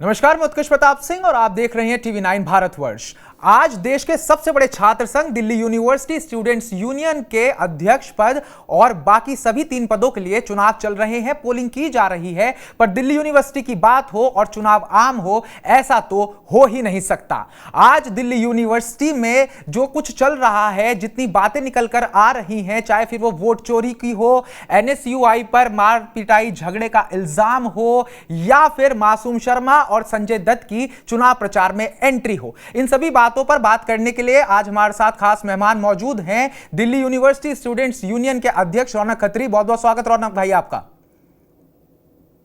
नमस्कार, मैं उत्कृष्ट प्रताप सिंह और आप देख रहे हैं टीवी 9 भारतवर्ष। आज देश के सबसे बड़े छात्र संघ दिल्ली यूनिवर्सिटी स्टूडेंट्स यूनियन के अध्यक्ष पद और बाकी सभी 3 पदों के लिए चुनाव चल रहे हैं, पोलिंग की जा रही है। पर दिल्ली यूनिवर्सिटी की बात हो और चुनाव आम हो, ऐसा तो हो ही नहीं सकता। आज दिल्ली यूनिवर्सिटी में जो कुछ चल रहा है, जितनी बातें निकल कर आ रही हैं, चाहे फिर वो वोट चोरी की हो, एनएसयूआई पर मार पिटाई झगड़े का इल्जाम हो, या फिर मासूम शर्मा और संजय दत्त की चुनाव प्रचार में एंट्री हो, इन सभी बातों पर बात करने के लिए आज हमारे साथ खास मेहमान मौजूद हैं। दिल्ली यूनिवर्सिटी स्टूडेंट्स यूनियन के अध्यक्ष रौनक खत्री। बहुत बहुत स्वागत रौनक भाई आपका।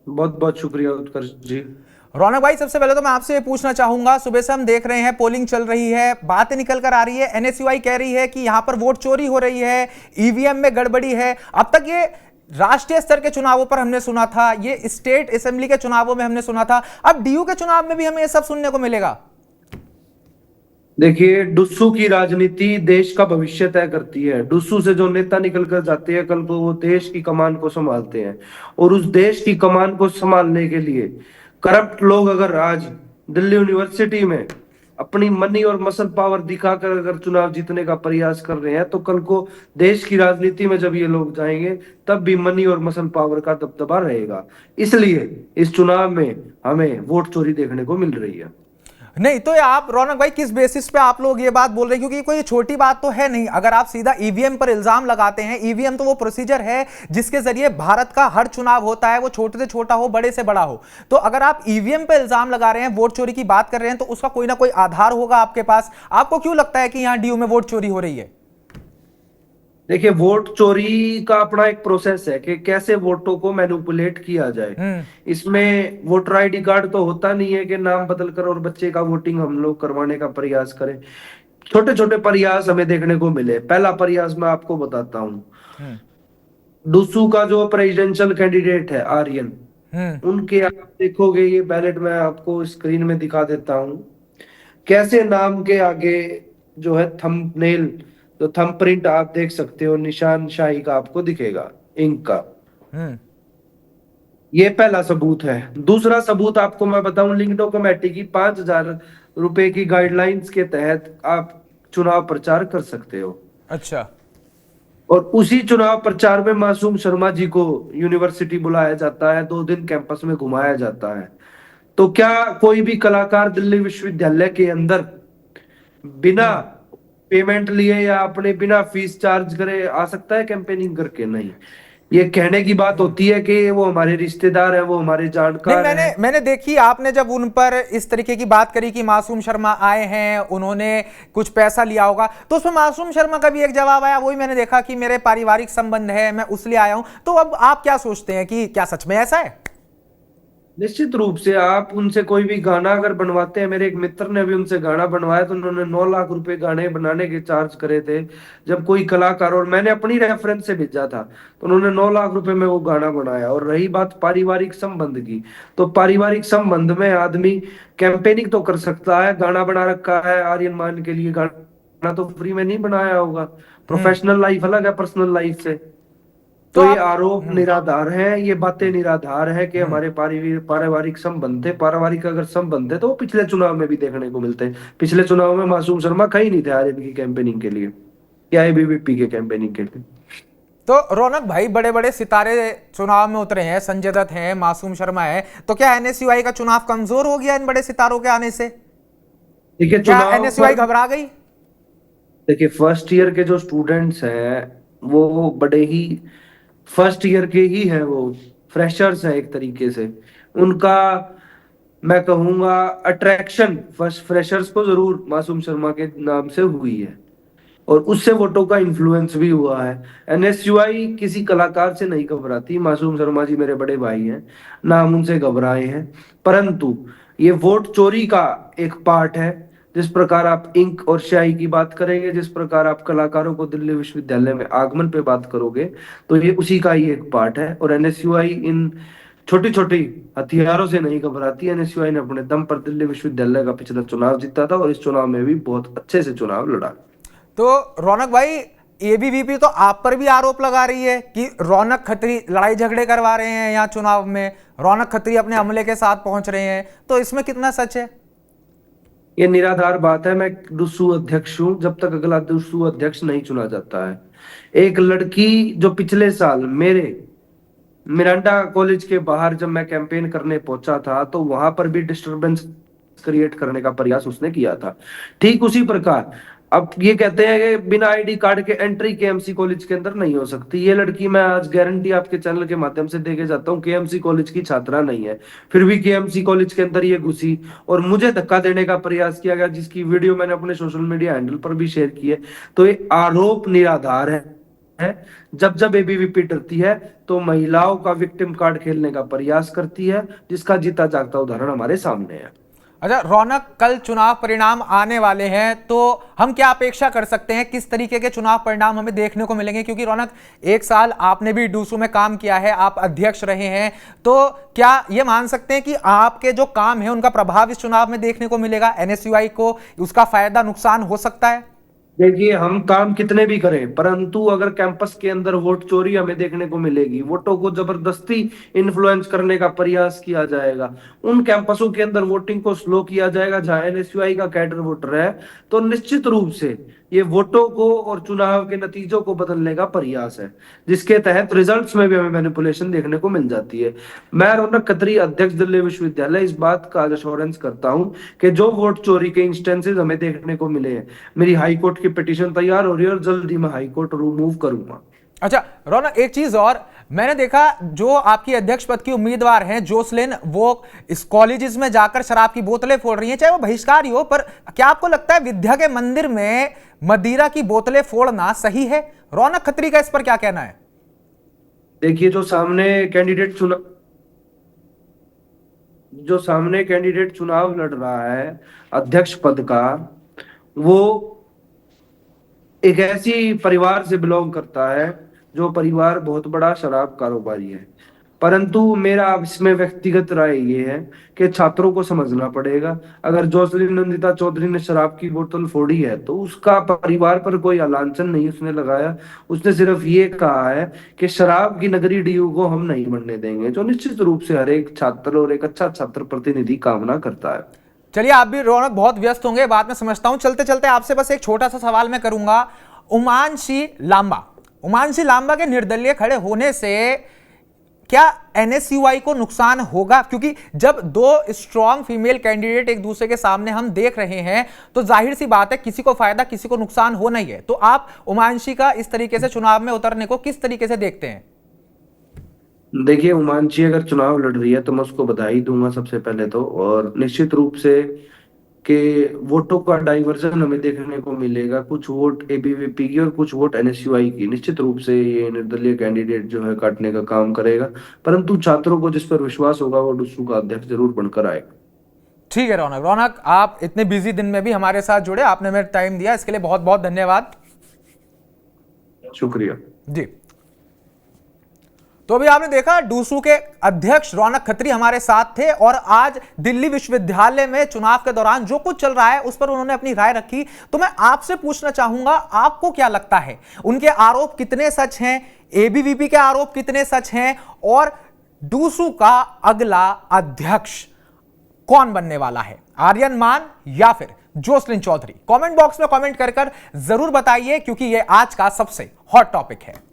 बहुत बहुत शुक्रिया उत्कर्ष जी। रौनक भाई, सबसे पहले तो मैं आपसे पूछना चाहूंगा, सुबह से हम देख रहे हैं पोलिंग चल रही है, बातें निकल कर आ रही है, एनएसयूआई कह रही है कि यहां पर वोट चोरी हो रही है, ईवीएम में गड़बड़ी है। अब तक ये राष्ट्रीय स्तर के चुनावों पर हमने सुना था, ये स्टेट असेंबली के चुनावों में हमने सुना था, अब डीयू के चुनाव में भी हमें ये सब सुनने को मिलेगा। देखिए, डुस्सू की राजनीति देश का भविष्य तय करती है। डुस्सू से जो नेता निकल कर जाते हैं, कल को वो देश की कमान को संभालते हैं, और उस देश की कमान को संभालने के लिए करप्ट लोग अगर आज दिल्ली यूनिवर्सिटी में अपनी मनी और मसल पावर दिखाकर अगर चुनाव जीतने का प्रयास कर रहे हैं, तो कल को देश की राजनीति में जब ये लोग जाएंगे, तब भी मनी और मसल पावर का दबदबा रहेगा। इसलिए इस चुनाव में हमें वोट चोरी देखने को मिल रही है। नहीं तो ये आप रौनक भाई किस बेसिस पे आप लोग ये बात बोल रहे हैं, क्योंकि कोई छोटी बात तो है नहीं। अगर आप सीधा ईवीएम पर इल्जाम लगाते हैं, ईवीएम तो वो प्रोसीजर है जिसके जरिए भारत का हर चुनाव होता है, वो छोटे से छोटा हो, बड़े से बड़ा हो। तो अगर आप ईवीएम पर इल्जाम लगा रहे हैं, वोट चोरी की बात कर रहे हैं, तो उसका कोई ना कोई आधार होगा आपके पास। आपको क्यों लगता है कि यहां डीयू में वोट चोरी हो रही है? देखिए, वोट चोरी का अपना एक प्रोसेस है कि कैसे वोटों को मैनिपुलेट किया जाए। इसमें वोटर आईडी कार्ड तो होता नहीं है कि नाम बदल कर और बच्चे का वोटिंग हम लोग करवाने का प्रयास करें। छोटे छोटे प्रयास हमें देखने को मिले। पहला प्रयास मैं आपको बताता हूँ। डुसू का जो प्रेसिडेंशियल कैंडिडेट है आर्यन, उनके आप देखोगे, ये बैलेट मैं आपको स्क्रीन में दिखा देता हूँ, कैसे नाम के आगे जो है थंबनेल, जो थंब प्रिंट आप देख सकते हो, निशान शाही का आपको दिखेगा, इंक का। ये पहला सबूत है। दूसरा सबूत आपको मैं बताऊं, लिंक्डो कमेटी की 5,000 रुपए की गाइडलाइंस के तहत आप चुनाव प्रचार कर सकते हो। अच्छा। और उसी चुनाव प्रचार में मासूम शर्मा जी को यूनिवर्सिटी बुलाया जाता है, 2 दिन कैंपस में घुमाया जाता है। तो क्या कोई भी कलाकार दिल्ली विश्वविद्यालय के अंदर बिना पेमेंट लिए या अपने बिना फीस चार्ज करे आ सकता है कैंपेनिंग करके? नहीं। ये कहने की बात होती है कि वो हमारे रिश्तेदार है, वो हमारे नहीं, जानकार मैंने है। मैंने देखी, आपने जब उन पर इस तरीके की बात करी कि मासूम शर्मा आए हैं, उन्होंने कुछ पैसा लिया होगा, तो उसमें मासूम शर्मा का भी एक जवाब आया, वही मैंने देखा कि मेरे पारिवारिक संबंध है, मैं उसलिए आया हूं। तो अब आप क्या सोचते हैं कि क्या सच में ऐसा है? निश्चित रूप से आप उनसे कोई भी गाना अगर बनवाते हैं, मेरे एक मित्र ने भी उनसे गाना बनवाया, तो उन्होंने 9 लाख रुपए गाने बनाने के चार्ज करे थे। जब कोई कलाकार, और मैंने अपनी रेफरेंस से भेजा था, तो उन्होंने 9 लाख रुपए में वो गाना बनाया। और रही बात पारिवारिक संबंध की, तो पारिवारिक संबंध में आदमी कैंपेनिंग तो कर सकता है। गाना बना रखा है आर्यन मान के लिए, गाना तो फ्री में नहीं बनाया होगा। प्रोफेशनल लाइफ अलग है पर्सनल लाइफ से। तो तो ये आप आरोप निराधार है, ये बातें निराधार है कि हमारे पारिवारिक संबंध थे। पारिवारिक अगर संबंध है तो वो पिछले चुनाव में भी देखने को मिलते हैं। पिछले चुनाव में मासूम शर्मा कहीं नहीं थे आर्यन की कैंपेनिंग के लिए या एबीवीपी के कैंपेनिंग के लिए। तो रौनक भाई, बड़े बड़े सितारे चुनाव में उतरे हैं, संजय दत्त हैं, मासूम शर्मा है, तो क्या एनएसयूआई का चुनाव कमजोर हो गया इन बड़े सितारों के आने से? देखिए, क्या चुनाव एनएसयूआई पर घबरा गई? देखिए, फर्स्ट ईयर के जो स्टूडेंट्स हैं, वो बड़े ही फर्स्ट ईयर के ही हैं, वो फ्रेशर्स हैं एक तरीके से। उनका, मैं कहूंगा, अट्रैक्शन फर्स्ट फ्रेशर्स को जरूर मासूम शर्मा के नाम से हुई है, और उससे वोटों का इन्फ्लुएंस भी हुआ है। एनएसयूआई किसी कलाकार से नहीं घबराती। मासूम शर्मा जी मेरे बड़े भाई हैं, ना हम उनसे घबराए हैं। परंतु ये वोट चोरी का एक पार्ट है। जिस प्रकार आप इंक और स्याही की बात करेंगे, जिस प्रकार आप कलाकारों को दिल्ली विश्वविद्यालय में आगमन पे बात करोगे, तो ये उसी का ही एक पार्ट है। और एनएसयूआई इन छोटी छोटी हथियारों से नहीं घबराती। एनएसयूआई ने अपने दम पर दिल्ली विश्वविद्यालय का पिछला चुनाव जीता था, और इस चुनाव में भी बहुत अच्छे से चुनाव लड़ा। तो रौनक भाई, एबीवीपी तो आप पर भी आरोप लगा रही है कि रौनक खत्री लड़ाई झगड़े करवा रहे हैं यहाँ चुनाव में, रौनक खत्री अपने अमले के साथ पहुंच रहे हैं, तो इसमें कितना सच है? ये निराधार बात है। मैं डूसू अध्यक्ष हूं जब तक अगला डूसू अध्यक्ष नहीं चुना जाता है। एक लड़की जो पिछले साल मेरे मिरांडा कॉलेज के बाहर जब मैं कैंपेन करने पहुंचा था तो वहां पर भी डिस्टरबेंस क्रिएट करने का प्रयास उसने किया था। ठीक उसी प्रकार अब ये कहते हैं कि बिना आईडी कार्ड के एंट्री केएमसी कॉलेज के अंदर नहीं हो सकती। ये लड़की, मैं आज गारंटी आपके चैनल के माध्यम से देके जाता हूँ, केएमसी कॉलेज की छात्रा नहीं है, फिर भी केएमसी कॉलेज के अंदर ये घुसी और मुझे धक्का देने का प्रयास किया गया, जिसकी वीडियो मैंने अपने सोशल मीडिया हैंडल पर भी शेयर की है। तो ये आरोप निराधार है। जब जब एबीवीपी डरती है तो महिलाओं का विक्टिम कार्ड खेलने का प्रयास करती है, जिसका जीता जागता उदाहरण हमारे सामने है। अच्छा रौनक, कल चुनाव परिणाम आने वाले हैं, तो हम क्या अपेक्षा कर सकते हैं, किस तरीके के चुनाव परिणाम हमें देखने को मिलेंगे? क्योंकि रौनक, एक साल आपने भी डूसू में काम किया है, आप अध्यक्ष रहे हैं, तो क्या ये मान सकते हैं कि आपके जो काम है उनका प्रभाव इस चुनाव में देखने को मिलेगा? एनएसयूआई को उसका फायदा नुकसान हो सकता है? देखिए, हम काम कितने भी करें, परंतु अगर कैंपस के अंदर वोट चोरी हमें देखने को मिलेगी, वोटों को जबरदस्ती इन्फ्लुएंस करने का प्रयास किया जाएगा, उन कैंपसों के अंदर वोटिंग को स्लो किया जाएगा जहां एनएसयूआई का कैडर वोटर है, तो निश्चित रूप से ये वोटों को और चुनाव के नतीजों को बदलने का प्रयास है, जिसके तहत रिजल्ट्स में भी हमें मैनिपुलेशन देखने को मिल जाती है। मैं रौनक खत्री, अध्यक्ष दिल्ली विश्वविद्यालय, इस बात का एश्योरेंस करता हूं कि जो वोट चोरी के इंस्टेंसेस हमें देखने को मिले हैं, मेरी हाई कोर्ट की पिटीशन तैयार हो रही है और जल्द ही मैं हाई कोर्ट मूव करूंगा। अच्छा रौनक, एक चीज और मैंने देखा, जो आपकी अध्यक्ष पद की उम्मीदवार हैं जोसलिन, वो इस कॉलेजेस में जाकर शराब की बोतलें फोड़ रही हैं, चाहे वो बहिष्कार ही हो, पर क्या आपको लगता है विद्या के मंदिर में मदिरा की बोतलें फोड़ना सही है? रौनक खत्री का इस पर क्या कहना है? देखिए, जो सामने कैंडिडेट चुनाव लड़ रहा है अध्यक्ष पद का, वो एक ऐसी परिवार से बिलोंग करता है जो परिवार बहुत बड़ा शराब कारोबारी है। परंतु मेरा इसमें व्यक्तिगत राय ये है कि छात्रों को समझना पड़ेगा, अगर जोसलिन नंदिता चौधरी ने शराब की बोतल फोड़ी है तो उसका परिवार पर कोई लांछन नहीं उसने लगाया। उसने सिर्फ ये कहा है कि शराब की नगरी डीयू को हम नहीं बनने देंगे, जो निश्चित रूप से हर एक छात्र और एक अच्छा छात्र प्रतिनिधि कामना करता है। चलिए, आप भी रौनक बहुत व्यस्त होंगे, बात में समझता हूं। चलते चलते आपसे बस एक छोटा सा सवाल मैं करूंगा। उमांशी लांबा के निर्दलीय खड़े होने से क्या एनएसयूआई को नुकसान होगा? क्योंकि जब दो स्ट्रॉन्ग फीमेल कैंडिडेट एक दूसरे के सामने हम देख रहे हैं तो जाहिर सी बात है किसी को फायदा किसी को नुकसान होना ही है। तो आप उमांशी का इस तरीके से चुनाव में उतरने को किस तरीके से देखते हैं? देखिए, उमांशी अगर चुनाव लड़ रही है तो मैं उसको बधाई दूंगा सबसे पहले तो, और निश्चित रूप से कि वोटों का डाइवर्जन हमें देखने को मिलेगा, कुछ वोट एबीवीपी की और कुछ वोट एनएसयूआई की। निश्चित रूप से ये निर्दलीय कैंडिडेट जो है काटने का काम करेगा, परंतु छात्रों को जिस पर विश्वास होगा वो डूसू का अध्यक्ष जरूर बनकर आएगा। ठीक है रौनक, आप इतने बिजी दिन में भी हमारे साथ जुड़े, आपने मेरे टाइम दिया, इसके लिए बहुत बहुत धन्यवाद। शुक्रिया जी। तो अभी आपने देखा डूसू के अध्यक्ष रौनक खत्री हमारे साथ थे और आज दिल्ली विश्वविद्यालय में चुनाव के दौरान जो कुछ चल रहा है उस पर उन्होंने अपनी राय रखी। तो मैं आपसे पूछना चाहूंगा, आपको क्या लगता है उनके आरोप कितने सच हैं, एबीवीपी के आरोप कितने सच हैं, और डूसू का अगला अध्यक्ष कौन बनने वाला है, आर्यन मान या फिर जोसलिन चौधरी? कमेंट बॉक्स में कमेंट कर जरूर बताइए, क्योंकि यह आज का सबसे हॉट टॉपिक है।